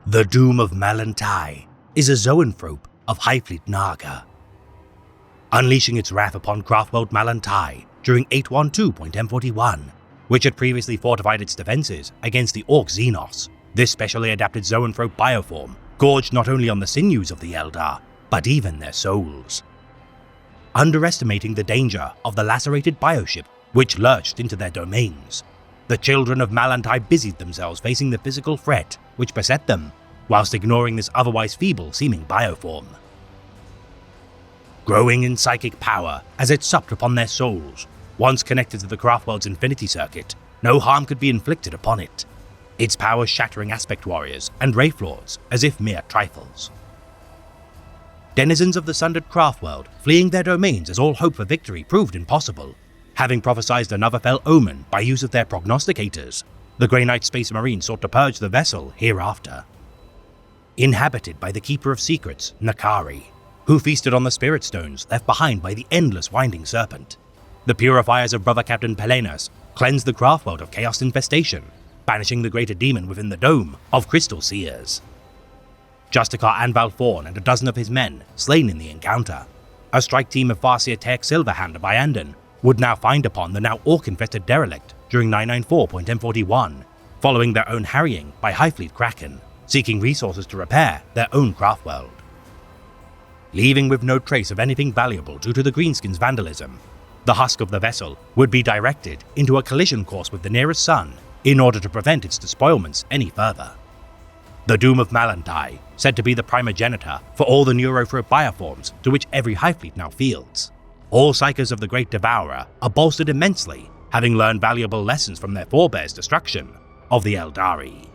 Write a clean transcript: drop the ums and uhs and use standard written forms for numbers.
The Doom of Malantai is a zoanthrope of Highfleet Naga, unleashing its wrath upon Craftworld Malantai during 812.M41, which had previously fortified its defenses against the Orc Xenos. This specially adapted zoanthrope bioform gorged not only on the sinews of the Eldar, but even their souls. Underestimating the danger of the lacerated bioship which lurched into their domains, the children of Malantai busied themselves facing the physical threat which beset them, whilst ignoring this otherwise feeble-seeming bioform. Growing in psychic power as it supped upon their souls, once connected to the Craftworld's Infinity Circuit, no harm could be inflicted upon it, its power shattering aspect warriors and wraith lords as if mere trifles. Denizens of the sundered Craftworld fleeing their domains as all hope for victory proved impossible, having prophesied another fell omen by use of their prognosticators, the Grey Knight Space Marine sought to purge the vessel hereafter. Inhabited by the Keeper of Secrets, Nakari, who feasted on the Spirit Stones left behind by the endless Winding Serpent, the purifiers of Brother Captain Pelenas cleansed the Craftworld of chaos infestation, banishing the greater demon within the dome of Crystal Seers. Justicar Anval Thorn and a dozen of his men slain in the encounter, a strike team of Farseer Tech Silverhand of Iandan would now find upon the now orc-infested derelict during 994.M41, following their own harrying by Highfleet Kraken, seeking resources to repair their own Craftworld. Leaving with no trace of anything valuable due to the Greenskins' vandalism, the husk of the vessel would be directed into a collision course with the nearest sun in order to prevent its despoilments any further. The Doom of Malantai, said to be the primogenitor for all the neurothrope bioforms to which every Highfleet now fields. All Psychers of the Great Devourer are bolstered immensely, having learned valuable lessons from their forebears' destruction of the Eldari.